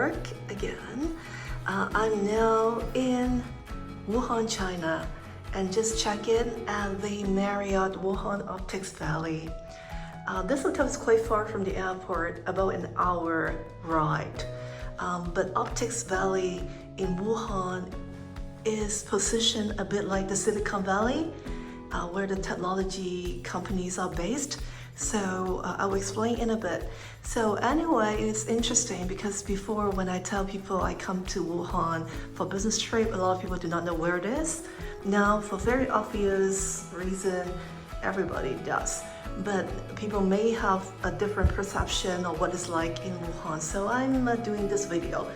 work again. I'm now in Wuhan, China, and just check in at the Marriott Wuhan Optics Valley. This hotel is quite far from the airport, about an hour ride. But Optics Valley in Wuhan is positioned a bit like the Silicon Valley, where the technology companies are based. So I will explain in a bit. So anyway, it's interesting because before, when I tell people I come to Wuhan for business trip, a lot of people do not know where it is. Now, for very obvious reason, everybody does. But people may have a different perception of what it's like in Wuhan. So I'm doing this video.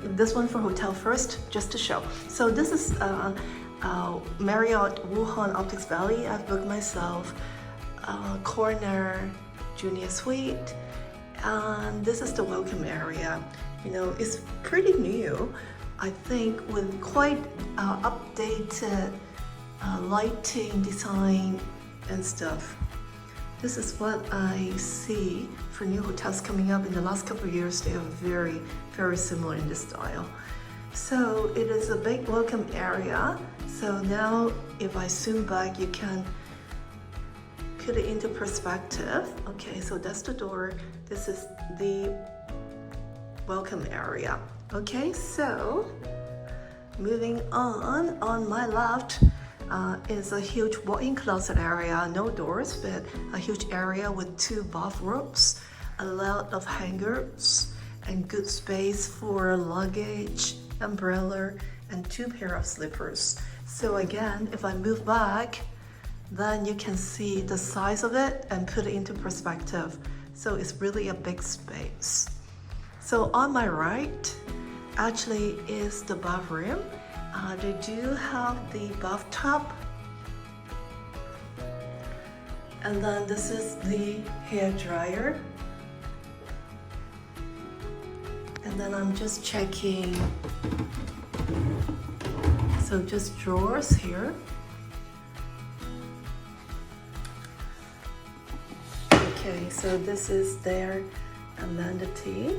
This one for hotel first, just to show. So this is Marriott Wuhan Optics Valley. I've booked myself corner junior suite, and this is the welcome area. You know, it's pretty new, I think, with quite updated lighting design and stuff. This is what I see for new hotels coming up in the last couple of years. They are very, very similar in this style. So it is a big welcome area. So now if I zoom back, you can put it into perspective. Okay, so that's the door. This is the welcome area. Okay, so moving on my left is a huge walk-in closet area, no doors, but a huge area with 2 bathrooms, a lot of hangers, and good space for luggage, umbrella, and 2 pair of slippers. So again, if I move back, then you can see the size of it and put it into perspective. So it's really a big space. So on my right actually is the bathroom. They do have the bathtub, and then this is the hair dryer, and then I'm just checking. So just drawers here. Okay, so this is their amenity.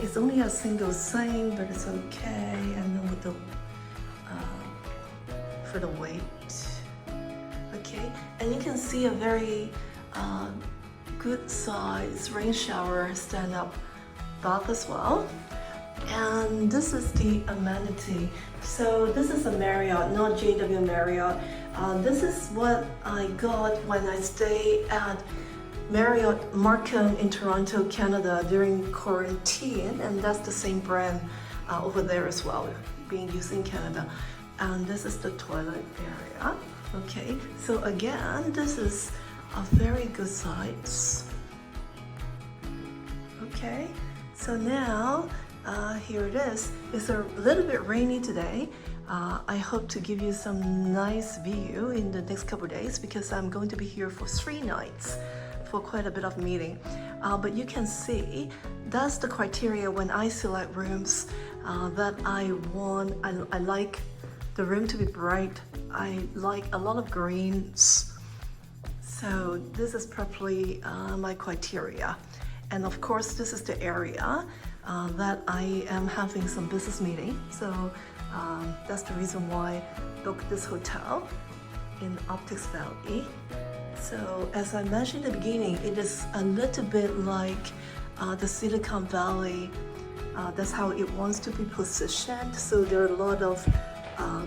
It's only a single sink, but it's okay. And then with the for the weight, okay. And you can see a very good size rain shower stand-up bath as well. And this is the amenity. So this is a Marriott, not JW Marriott. This is what I got when I stayed at Marriott Markham in Toronto, Canada during quarantine, and that's the same brand over there as well, being used in Canada. And this is the toilet area. Okay, so again, this is a very good size. Okay, so now here it is. It's a little bit rainy today. I hope to give you some nice view in the next couple of days because I'm going to be here for 3 nights for quite a bit of meeting. But you can see that's the criteria when I select rooms that I want. I like the room to be bright. I like a lot of greens. So this is probably my criteria. And of course, this is the area that I am having some business meeting. So that's the reason why I booked this hotel in Optics Valley. So as I mentioned in the beginning, it is a little bit like the Silicon Valley. That's how it wants to be positioned. So there are a lot of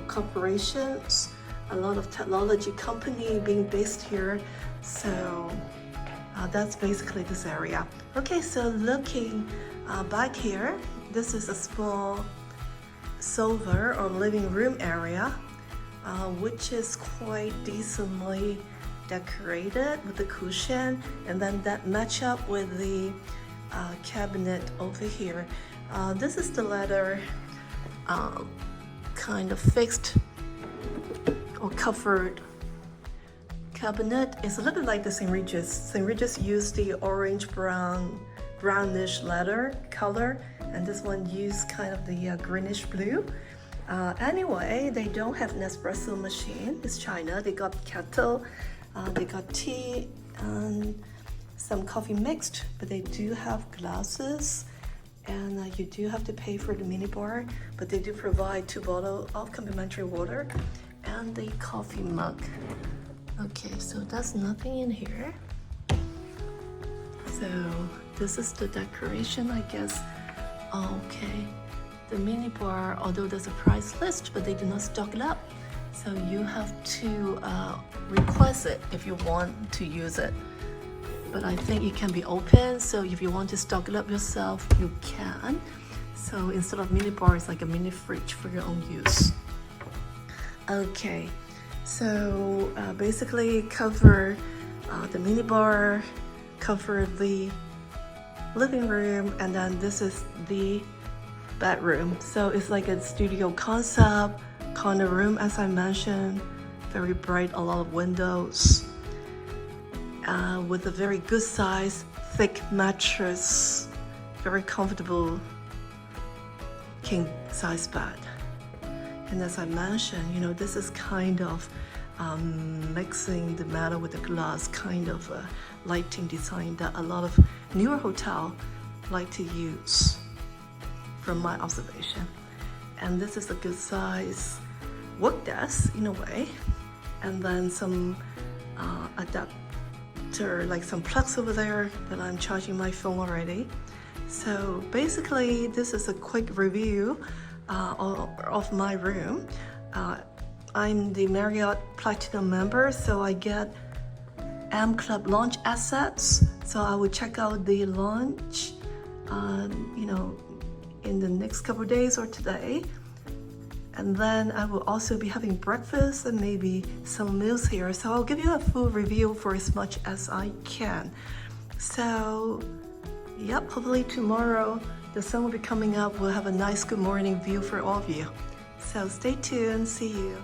corporations, a lot of technology company being based here. So that's basically this area. Okay, so looking back here, this is a small sofa or living room area, which is quite decently decorated with the cushion, and then that match up with the cabinet over here. This is the leather kind of fixed or covered cabinet. It's a little bit like the St. Regis. St. Regis used the orange brownish leather color, and this one used kind of the greenish blue. Anyway, they don't have an espresso machine. It's China. They got kettle, they got tea, and some coffee mixed, but they do have glasses, and you do have to pay for the mini bar, but they do provide 2 bottles of complimentary water and the coffee mug. Okay, so that's nothing in here. So this is the decoration, I guess. Okay, the mini bar, although there's a price list, but they do not stock it up. So you have to request it if you want to use it. But I think it can be open, so if you want to stock it up yourself, you can. So instead of mini bar, it's like a mini fridge for your own use. Okay, so basically cover the mini bar, cover the living room, and then this is the bedroom. So it's like a studio concept, corner room as I mentioned, very bright, a lot of windows. With a very good size, thick mattress, very comfortable king size bed. And as I mentioned, you know, this is kind of mixing the metal with the glass, kind of a lighting design that a lot of newer hotels like to use from my observation. And this is a good size work desk in a way, and then some adapter, like some plugs over there that I'm charging my phone already. So basically this is a quick review of my room. I'm the Marriott Platinum member, so I get M Club launch access. So I will check out the launch, you know, in the next couple of days or today. And then I will also be having breakfast and maybe some meals here. So I'll give you a full review for as much as I can. So, yep, hopefully tomorrow the sun will be coming up. We'll have a nice good morning view for all of you. So stay tuned, see you.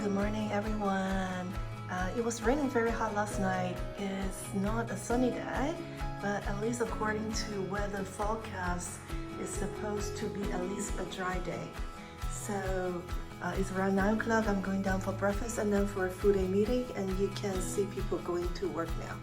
Good morning, everyone. It was raining very hard last night. It's not a sunny day, but at least according to weather forecast, it's supposed to be at least a dry day. So it's around 9 o'clock. I'm going down for breakfast and then for a full day meeting, and you can see people going to work now.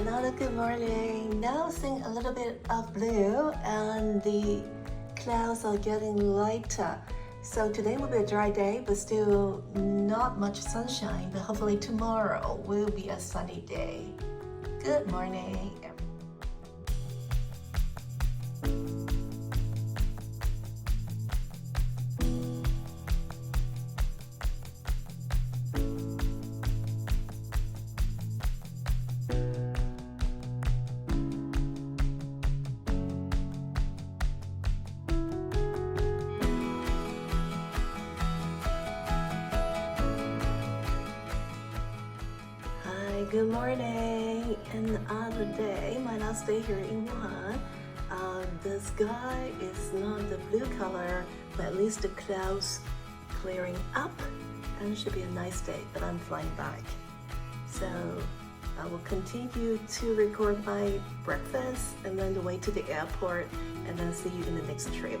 another good morning. Now seeing a little bit of blue and the clouds are getting lighter. So today will be a dry day, but still not much sunshine, but hopefully tomorrow will be a sunny day. Good morning. Good morning. Another day, my last day here in Wuhan. The sky is not the blue color, but at least the clouds clearing up, and it should be a nice day, but I'm flying back. So I will continue to record my breakfast and then the way to the airport, and then see you in the next trip.